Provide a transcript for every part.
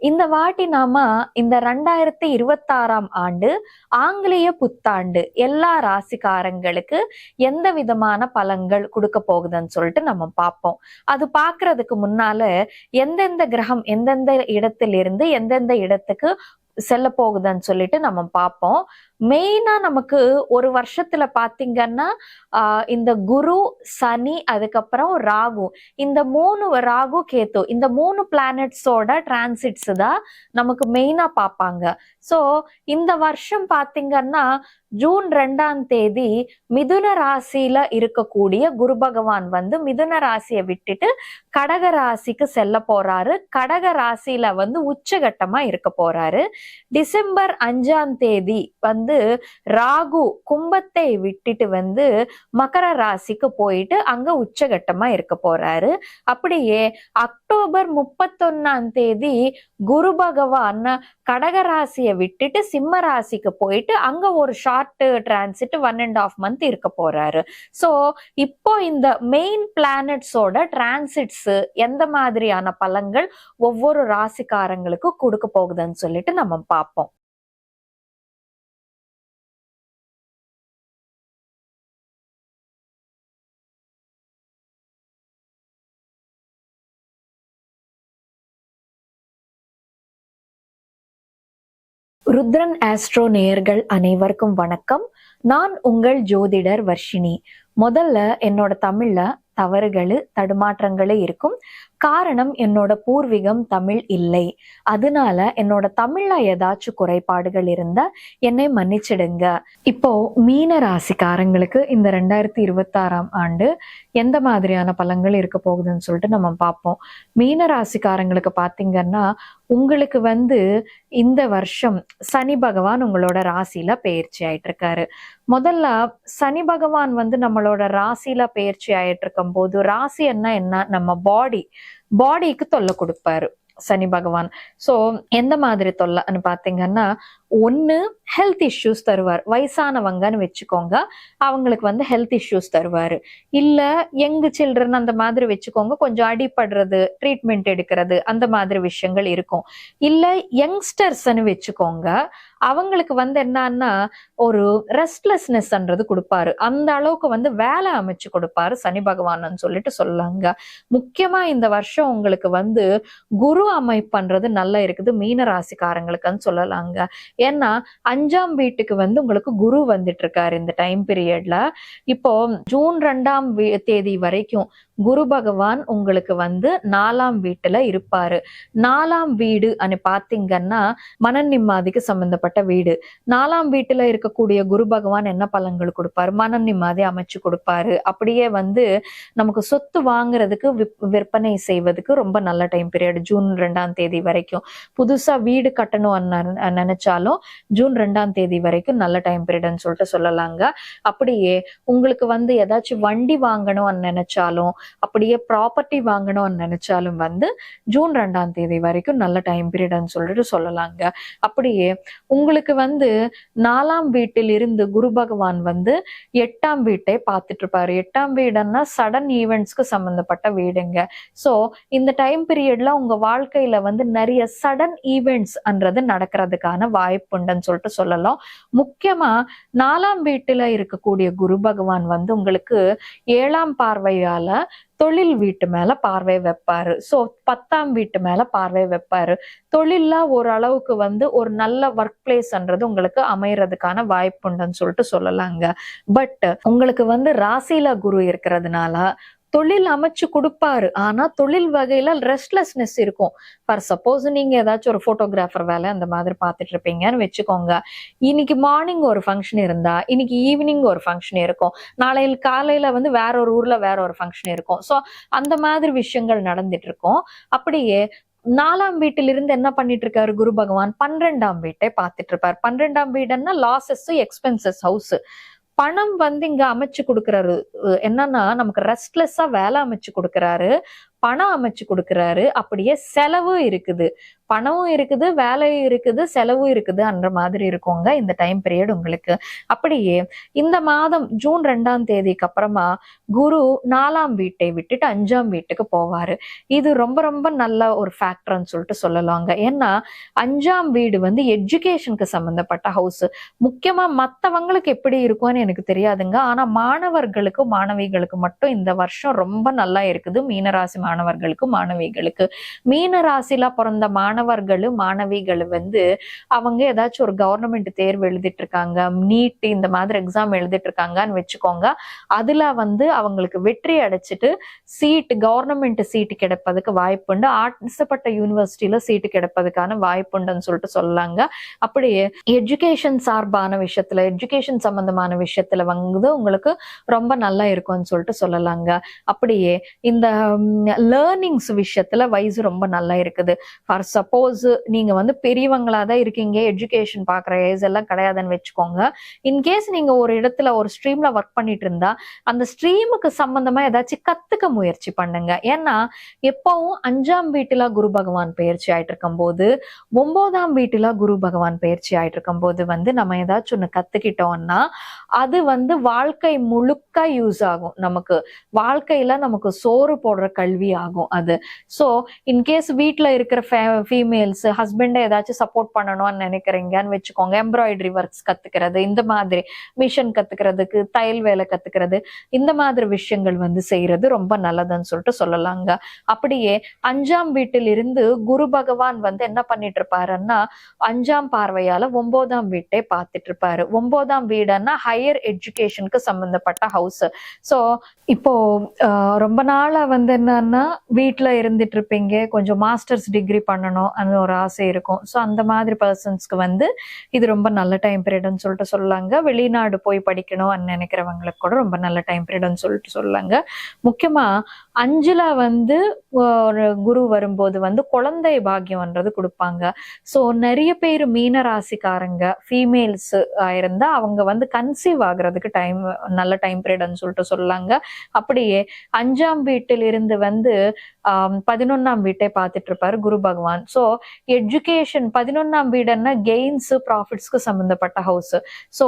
இந்த வாட்டி நாம இந்த 2026ஆம் ஆண்டு ஆங்கிலேய புத்தாண்டு எல்லா ராசிக்காரங்களுக்கு எந்த விதமான பலன்கள் கொடுக்க போகுதுன்னு சொல்லிட்டு நம்ம பார்ப்போம். அது பார்க்கறதுக்கு முன்னால எந்தெந்த கிரகம் எந்தெந்த இடத்திலிருந்து எந்தெந்த இடத்துக்கு செல்ல போகுதுன்னு சொல்லிட்டு நம்ம பார்ப்போம். மெயினா நமக்கு ஒரு வருஷத்துல பாத்தீங்கன்னா இந்த குரு, சனி, அதுக்கப்புறம் ராகு, இந்த 3 ராகு, கேத்து, இந்த 3 பிளானட்ஸோட டிரான்சிட்ஸ் தான் நமக்கு மெயினா பார்ப்பாங்க. சோ இந்த வருஷம் பாத்தீங்கன்னா ஜூன் 2ஆம் தேதி மிதுன ராசியில இருக்கக்கூடிய குரு பகவான் வந்து மிதுன ராசியை விட்டுட்டு கடக ராசிக்கு செல்ல போறாரு. கடக ராசியில வந்து உச்சகட்டமா இருக்க போறாரு. டிசம்பர் 5ஆம் தேதி வந்து ராகு கும்பத்தை விட்டுட்டு வந்து மகர ராசிக்கு போயிட்டு அங்க உச்சகட்டமா இருக்க போறாரு. அப்படியே அக்டோபர் 31ஆம் தேதி குரு பகவான் கடக ராசியை விட்டுட்டு சிம்ம ராசிக்கு போயிட்டு அங்க ஒரு ஷார்ட் டிரான்சிட் 1.5 மந்த் இருக்க போறாரு. சோ இப்போ இந்த மெயின் பிளானட்ஸோட டிரான்சிட்ஸ் எந்த மாதிரியான பலன்கள் ஒவ்வொரு ராசிக்காரங்களுக்கு கொடுக்க போகுதுன்னு சொல்லிட்டு நம்ம பார்ப்போம். ருத்ரன் ஆஸ்ட்ரோ நேயர்கள் அனைவருக்கும் வணக்கம். நான் உங்கள் ஜோதிடர் வர்ஷினி. முதல்ல என்னோட தமிழ்ல தவறுகள் தடுமாற்றங்களே இருக்கும். காரணம் என்னோட பூர்வீகம் தமிழ் இல்லை. அதனால என்னோட தமிழ்ல ஏதாச்சும் குறைபாடுகள் இருந்தா என்னை மன்னிச்சிடுங்க. இப்போ மீன ராசிக்காரங்களுக்கு இந்த 2026ஆம் ஆண்டு எந்த மாதிரியான பலன்கள் இருக்க போகுதுன்னு சொல்லிட்டு நம்ம பார்ப்போம். மீன ராசிக்காரங்களுக்கு பாத்தீங்கன்னா உங்களுக்கு வந்து இந்த வருஷம் சனி பகவான் உங்களோட ராசியில பெயர்ச்சி ஆயிட்டு இருக்காரு. முதல்ல சனி பகவான் வந்து நம்மளோட ராசியில பெயர்ச்சி ஆயிட்டு இருக்கும் போது ராசி என்ன நம்ம பாடிக்கு தொல்லை கொடுப்பாரு சனி பகவான். சோ எந்த மாதிரி தொல்லைன்னு பாத்தீங்கன்னா, ஒண்ணு ஹெல்த் இஷ்யூஸ் தருவார். வயசானவங்கன்னு வச்சுக்கோங்க, அவங்களுக்கு வந்து ஹெல்த் இஷ்யூஸ் தருவாரு. இல்ல யங் சில்ட்ரன் அந்த மாதிரி வச்சுக்கோங்க, கொஞ்சம் அடிபடுறது, ட்ரீட்மெண்ட் எடுக்கிறது, அந்த மாதிரி விஷயங்கள் இருக்கும். இல்ல யங்ஸ்டர்ஸ்ன்னு வச்சுக்கோங்க, அவங்களுக்கு வந்து என்னன்னா ஒரு ரெஸ்ட்லெஸ்னஸ்ன்றது கொடுப்பாரு. அந்த அளவுக்கு வந்து வேலை அமைச்சு கொடுப்பாரு சனி பகவான் சொல்லிட்டு சொல்லாங்க. முக்கியமா இந்த வருஷம் உங்களுக்கு வந்து குரு அமைப்புன்றது நல்லா இருக்குது மீன ராசிக்காரங்களுக்குன்னு சொல்லலாங்க. ஏன்னா 5ஆம் வீட்டுக்கு வந்து உங்களுக்கு குரு வந்துட்டு இருக்காரு இந்த டைம் பீரியட்ல. இப்போ ஜூன் 2ஆம் தேதி வரைக்கும் குரு பகவான் உங்களுக்கு வந்து 4ஆம் வீட்டுல இருப்பாரு. 4ஆம் வீடு பாத்தீங்கன்னா மன நிம்மதிக்கு சம்பந்தப்பட்ட வீடு. 4ஆம் வீட்டுல இருக்கக்கூடிய குரு பகவான் என்ன பலன்கள் கொடுப்பாரு? மன நிம்மதி அமைச்சு கொடுப்பாரு. அப்படியே வந்து நமக்கு சொத்து வாங்குறதுக்கு விற்பனை செய்வதற்கு ரொம்ப நல்ல டைம் பீரியட் ஜூன் 2ஆம் தேதி வரைக்கும். புதுசா வீடு கட்டணும் நினைச்சாலும் ஜூன் 2ஆம் தேதி வரைக்கும் நல்ல டைம் பீரியட்னு சொல்லிட்டு சொல்லலாங்க. அப்படியே உங்களுக்கு வந்து ஏதாச்சும் வண்டி வாங்கணும்னு நினைச்சாலும், அப்படியே ப்ராப்பர்ட்டி வாங்கணும்னு நினைச்சாலும் வந்து ஜூன் 2ஆம் தேதி வரைக்கும் நல்ல டைம் பீரியட்னு சொல்லிட்டு சொல்லலாங்க. அப்படியே உங்களுக்கு வந்து 4ஆம் வீட்டில் இருந்து குரு பகவான் வந்து 8ஆம் வீட்டை பார்த்துட்டு இருப்பாரு. 8ஆம் வீடுன்னா சடன் ஈவெண்ட்ஸ்க்கு சம்பந்தப்பட்ட வீடுங்க. சோ இந்த டைம் பீரியட்ல உங்க வாழ்க்கையில வந்து நிறைய சடன் ஈவெண்ட்ஸ்ன்றது நடக்கிறதுக்கான வாய்ப்புண்டுன்னு சொல்லிட்டு சொல்லலாம். முக்கியமா 4ஆம் வீட்டுல இருக்கக்கூடிய குரு பகவான் வந்து உங்களுக்கு 7ஆம் பார்வையால தொழில் வீட்டு மேல பார்வை வைப்பாரு. சோ 10ஆம் வீட்டு மேல பார்வை வைப்பாரு. தொழில்ல ஓரளவுக்கு வந்து ஒரு நல்ல ஒர்க் பிளேஸ்ன்றது உங்களுக்கு அமையறதுக்கான வாய்ப்புண்டுன்னு சொல்லிட்டு சொல்லலாங்க. பட் உங்களுக்கு வந்து ராசியில குரு இருக்கிறதுனால தொழில் அமைச்சு கொடுப்பாரு. ஆனா தொழில் வகையில ரெஸ்ட்லெஸ்னஸ் இருக்கும். ஃபார் சப்போஸ் நீங்க ஏதாச்சும் ஒரு போட்டோகிராஃபர் வேலை அந்த மாதிரி பார்த்துட்டு இருப்பீங்கன்னு வச்சுக்கோங்க. இன்னைக்கு மார்னிங் ஒரு ஃபங்க்ஷன் இருந்தா இன்னைக்கு ஈவினிங் ஒரு ஃபங்க்ஷன் இருக்கும். நாளைக்கு காலையில வந்து வேற ஒரு ஊர்ல வேற ஒரு ஃபங்க்ஷன் இருக்கும். சோ அந்த மாதிரி விஷயங்கள் நடந்துட்டு இருக்கும். அப்படியே 4ஆம் வீட்டிலிருந்து என்ன பண்ணிட்டு இருக்காரு குரு பகவான்? 12ஆம் வீட்டை பார்த்துட்டு இருப்பார். 12ஆம் வீடுன்னா லாசஸ், எக்ஸ்பென்சஸ், ஹவுஸ். பணம் வந்து இங்க அமைச்சு கொடுக்கறாரு. என்னன்னா நமக்கு ரெஸ்ட்லெஸ்ஸா வேலை அமைச்சு கொடுக்கறாரு, பணம் அமைச்சு கொடுக்கறாரு. அப்படியே செலவு இருக்குது. பணமும் இருக்குது, வேலையும் இருக்குது, செலவும் இருக்குது அன்ற மாதிரி இருக்குங்க இந்த டைம் பீரியட் உங்களுக்கு. அப்படியே இந்த மாதம் ஜூன் 2ஆம் தேதிக்கு அப்புறமா குரு 4ஆம் வீட்டை விட்டுட்டு 5ஆம் வீட்டுக்கு போவாரு. இது ரொம்ப ரொம்ப நல்ல ஒரு ஃபேக்டர்னு சொல்லிட்டு சொல்லலாங்க. ஏன்னா 5ஆம் வீடு வந்து எஜுகேஷனுக்கு சம்பந்தப்பட்ட ஹவுஸ். முக்கியமா மத்தவங்களுக்கு எப்படி இருக்கும்னு எனக்கு தெரியாதுங்க. ஆனா மாணவர்களுக்கு மாணவிகளுக்கு மட்டும் இந்த வருஷம் ரொம்ப நல்லா இருக்குது. மீனராசி மாணவர்களுக்கு மாணவிகளுக்கு. மீனராசில பிறந்த மாணவர்கள் மாணவிகள் வந்து அவங்க ஏதாச்சும் ஒரு கவர்மெண்ட் தேர்வு எழுதிட்டு இருக்காங்க, நீட் இந்த மாதிரி எக்ஸாம் எழுதிட்டு இருக்காங்கன்னு வச்சுக்கோங்க. அதுல வந்து அவங்களுக்கு வெற்றி அடைச்சிட்டு கவர்மெண்ட் சீட்டு கிடைப்பதுக்கு வாய்ப்புண்டு. ஆசைப்பட்ட யூனிவர்சிட்டியில சீட்டு கிடைப்பதுக்கான வாய்ப்புண்டுன்னு சொல்லிட்டு சொல்லலாங்க. அப்படியே எஜுகேஷன் சார்பான விஷயத்துல, எஜுகேஷன் சம்பந்தமான விஷயத்துல வந்து உங்களுக்கு ரொம்ப நல்லா இருக்கும்னு சொல்லிட்டு சொல்லலாங்க. அப்படியே இந்த லேர்னிங்ஸ் விஷயத்துல வயசு ரொம்ப நல்லா இருக்குது. ஃபார் சப்போஸ் நீங்க வந்து பெரியவங்களா தான் இருக்கீங்க, எஜுகேஷன் பாக்குற ஏஜ் எல்லாம் கிடையாதுன்னு வச்சுக்கோங்க. இன்கேஸ் நீங்க ஒரு இடத்துல ஒரு ஸ்ட்ரீம்ல ஒர்க் பண்ணிட்டு இருந்தா அந்த ஸ்ட்ரீமுக்கு சம்பந்தமா ஏதாச்சும் கத்துக்க முயற்சி பண்ணுங்க. ஏன்னா எப்பவும் 5ஆம் வீட்டுல குரு பகவான் பயிற்சி ஆயிட்டு இருக்கும் போது, 9ஆம் வீட்டுல குரு பகவான் பயிற்சி ஆயிட்டு இருக்கும் போது வந்து நம்ம ஏதாச்சும் ஒண்ணு கத்துக்கிட்டோம்னா அது வந்து வாழ்க்கை முழுக்க யூஸ் ஆகும். நமக்கு வாழ்க்கையில நமக்கு சோறு போடுற கல்வி ஆகும் அது. ஸோ இன்கேஸ் வீட்டுல இருக்கிற ஃபீமேல்ஸ் ஹஸ்பண்டை ஏதாச்சும் சப்போர்ட் பண்ணணும்னு நினைக்கிறீங்கன்னு வச்சுக்கோங்க. எம்ப்ராய்டரி ஒர்க்ஸ் கத்துக்கிறது, இந்த மாதிரி மிஷன் கத்துக்கிறதுக்கு, தையல் வேலை கத்துக்கிறது, இந்த மாதிரி விஷயங்கள் வந்து செய்யறது ரொம்ப நல்லதுன்னு சொல்லிட்டு சொல்லலாங்க. அப்படியே 5ஆம் வீட்டில் இருந்து குரு பகவான் வந்து என்ன பண்ணிட்டு இருப்பாருன்னா 5ஆம் பார்வையால 9ஆம் வீட்டை பார்த்துட்டு இருப்பாரு. 9ஆம் வீடுன்னா ஹையர் எஜுகேஷனுக்கு சம்பந்தப்பட்ட ஹவுஸ். ஸோ இப்போ ரொம்ப நாளா வந்து என்னன்னா வீட்டுல இருந்துட்டு இருப்பீங்க, கொஞ்சம் மாஸ்டர்ஸ் டிகிரி பண்ணணும் அந்த ஒரு ஆசை இருக்கும். ஸோ அந்த மாதிரி பர்சன்ஸ்க்கு வந்து இது ரொம்ப நல்ல டைம் பீரியட்னு சொல்லிட்டு சொல்லலாங்க. வெளிநாடு போய் படிக்கணும்னு நினைக்கிறவங்களுக்கு கூட ரொம்ப நல்ல டைம் பீரியட்னு சொல்லிட்டு சொல்லலாங்க. முக்கியமா 5ல வந்து ஒரு குரு வரும்போது வந்து குழந்தை பாக்கியம்ன்றது கொடுப்பாங்க. ஸோ நிறைய பேர் மீன ராசிக்காரங்க ஃபீமேல்ஸ் இருந்தா அவங்க வந்து கன்சீவ் ஆகுறதுக்கு நல்ல டைம் பீரியட்னு சொல்லிட்டு சொல்லலாங்க. அப்படியே 5ஆம் வீட்டில் இருந்து வந்து 11ஆம் வீட்டை பார்த்துட்டு இருப்பாரு குரு பகவான். ஸோ எஜுகேஷன் 11ஆம் வீடுன்னா கெயின்ஸ் ப்ராஃபிட்ஸ்க்கு சம்பந்தப்பட்ட ஹவுஸ். ஸோ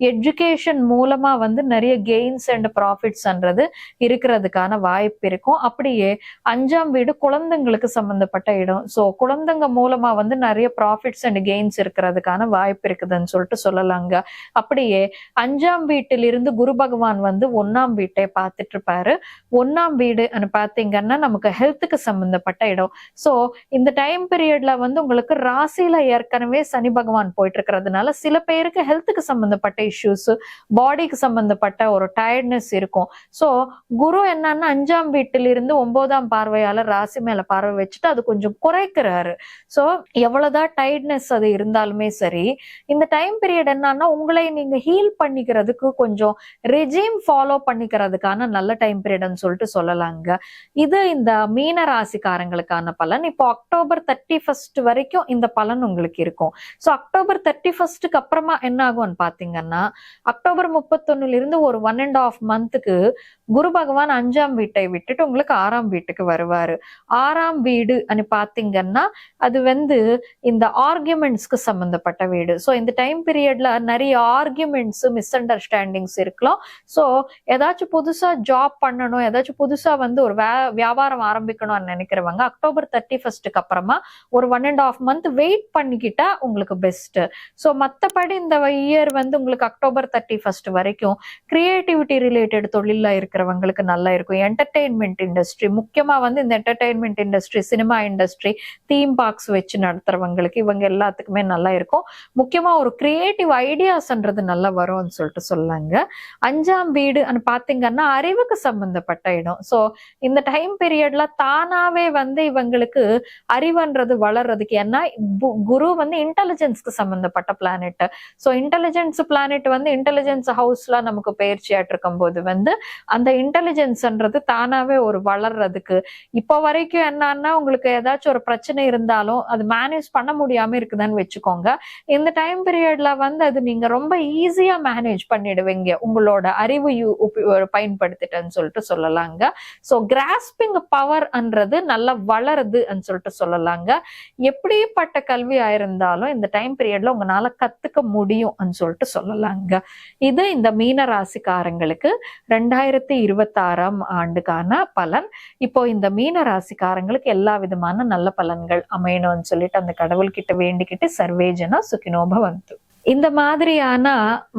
எஜுகேஷன் மூலமா வந்து நிறைய கெயின்ஸ் அண்ட் ப்ராஃபிட்ஸ்ன்றது இருக்கிறதுக்கான வாய்ப்பு இருக்கும். அப்படியே 5ஆம் வீடு குழந்தைங்களுக்கு சம்பந்தப்பட்ட இடம். ஸோ குழந்தைங்க மூலமா வந்து நிறைய ப்ராஃபிட்ஸ் அண்ட் கெயின்ஸ் இருக்கிறதுக்கான வாய்ப்பு இருக்குதுன்னு சொல்லிட்டு சொல்லலாங்க. அப்படியே 5ஆம் வீட்டில் இருந்து குரு பகவான் வந்து 1ஆம் வீட்டை பார்த்துட்டு இருப்பாரு. 1ஆம் வீடு பாத்தீங்கன்னா நமக்கு ஹெல்த்துக்கு சம்பந்தப்பட்ட இடம். ஸோ இந்த டைம் பீரியட்ல வந்து உங்களுக்கு ராசியில ஏற்கனவே சனி பகவான் போயிட்டு இருக்கிறதுனால சில பேருக்கு ஹெல்த்துக்கு சம்பந்தப்பட்ட இஷ்யூஸ், பாடிக்கு சம்பந்தப்பட்ட ஒரு டயர்ட்னஸ் இருக்கும். ஸோ குரு என்னன்னா 5ஆம் வீட்டில் இருந்து 9ஆம் பார்வையாளர் ராசி மேல பார்வை வச்சுட்டு அது கொஞ்சம் குறைக்கிறாரு. ஸோ எவ்வளவுதான் டயர்ட்னஸ் அது இருந்தாலுமே சரி, இந்த டைம் பீரியட் என்னன்னா உங்களை நீங்க ஹீல் பண்ணிக்கிறதுக்கு கொஞ்சம் ரெஜிம் ஃபாலோ பண்ணிக்கிறதுக்கான நல்ல டைம் பீரியட்னு சொல்லிட்டு சொல்லலாங்க. இது இந்த மீன ராசிக்காரங்களுக்கான பலன். இப்போ அக்டோபர் 31 வரைக்கும் இந்த பலன் உங்களுக்கு இருக்கும். ஸோ அக்டோபர் 31க்கு அப்புறமா என்ன ஆகும்னு பாத்தீங்கன்னா அக்டோபர் 31 இருந்து ஒரு 1.5 மந்த்துக்கு குரு பகவான் 5ஆம் வீட்டை விட்டுட்டு உங்களுக்கு 6ஆம் வீட்டுக்கு வருவாரு. 6ஆம் வீடு பாத்தீங்கன்னா அது வந்து இந்த ஆர்குமெண்ட்ஸ்க்கு சம்பந்தப்பட்ட வீடு. ஸோ இந்த டைம் பீரியட்ல நிறைய ஆர்குமெண்ட்ஸ், மிஸ் அண்டர்ஸ்டாண்டிங்ஸ் இருக்கலாம். ஸோ ஏதாச்சும் புதுசா ஜாப் பண்ணணும், ஏதாச்சும் புதுசா வந்து ஒரு வியாபாரம் ஆரம்பிக்கணும்னு நினைக்கிறவங்க அக்டோபர் 31க்கு அப்புறமா ஒரு 1.5 மந்த் வெயிட் பண்ணிக்கிட்டா உங்களுக்கு பெஸ்ட். ஸோ மற்றபடி இந்த இயர் வந்து உங்களுக்கு அக்டோபர் 31 வரைக்கும் கிரியேட்டிவிட்டி ரிலேட்டட் தொழில இருக்கிறவங்களுக்கு நல்லா இருக்கும். என்டர்டெயின்மெண்ட் இண்டஸ்ட்ரி, முக்கியமா வந்து இந்த entertainment industry, cinema industry, theme parks வச்சு நடத்துறவங்களுக்கு இவங்க எல்லாத்துக்குமே நல்லா இருக்கும். முக்கியமா ஒரு கிரியேட்டிவ் ஐடியாஸ்ன்றது நல்லா வரும்னு சொல்லிட்டு சொல்லாங்க. 5ஆம் வீடு பாத்தீங்கன்னா அறிவுக்கு சம்பந்தப்பட்ட இடம். ஸோ இந்த டைம் பீரியட்ல தானாவே வந்து இவங்களுக்கு அறிவுன்றது வளர்றதுக்கு, ஏன்னா குரு வந்து இன்டெலிஜென்ஸ்க்கு சம்பந்தப்பட்ட பிளானெட். ஸோ இன்டெலிஜென்ஸ் பிளானெட் வந்து இன்டெலிஜென்ஸ் ஹவுஸ்ல நமக்கு பயிற்சியாட்டு இருக்கும் போது வந்து அந்த இன்டெலிஜென்ஸ்ன்றது தானாவே ஒரு வளர்றதுக்கு, இப்போ வரைக்கும் என்னன்னா உங்களுக்கு ஏதாச்சும் ஒரு பிரச்சனை இருந்தாலும் அது மேனேஜ் பண்ண முடியாம இருக்குதுன்னு வச்சுக்கோங்க. இந்த டைம் பீரியட்ல வந்து அது நீங்க ரொம்ப ஈஸியா மேனேஜ் பண்ணிடுவீங்க உங்களோட அறிவு பயன்படுத்திட்டேன்னு சொல்லிட்டு சொல்லலாங்க. ஸோ கிராஸ்பிங் பவர்ன்றது நல்லா வளருதுன்னு சொல்லிட்டு சொல்லலாங்க. சொல்லுவாங்க. எப்படிப்பட்ட கல்வியா இருந்தாலும் இந்த டைம் பீரியட்ல உங்களால கத்துக்க முடியும்னு சொல்லிட்டு சொல்லலாங்க. இது இந்த மீன ராசிக்காரங்களுக்கு 2026ஆம் ஆண்டுக்கான பலன். இப்போ இந்த மீன ராசிக்காரங்களுக்கு எல்லா விதமான நல்ல பலன்கள் அமையணும்னு சொல்லிட்டு அந்த கடவுள்கிட்ட வேண்டிக்கிட்டு சர்வேஜனா சுகினோபவந்து. இந்த மாதிரியான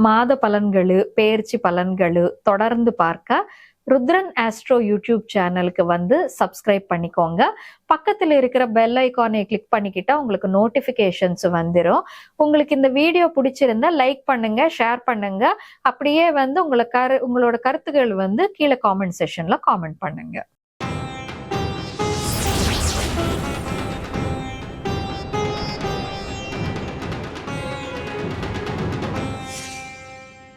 மாத பலன்களு, பெயர்ச்சி பலன்களு தொடர்ந்து பார்க்க ருத்ரன் ஆஸ்ட்ரோ யூடியூப் சேனலுக்கு வந்து சப்ஸ்கிரைப் பண்ணிக்கோங்க. பக்கத்தில் இருக்கிற பெல் ஐகானை கிளிக் பண்ணிக்கிட்டா உங்களுக்கு நோட்டிபிகேஷன்ஸ் வந்துடும். உங்களுக்கு இந்த வீடியோ பிடிச்சிருந்தா லைக் பண்ணுங்க, ஷேர் பண்ணுங்க. அப்படியே வந்து உங்களோட கருத்துக்கள் வந்து கீழே காமெண்ட் செக்ஷன்ல காமெண்ட் பண்ணுங்க.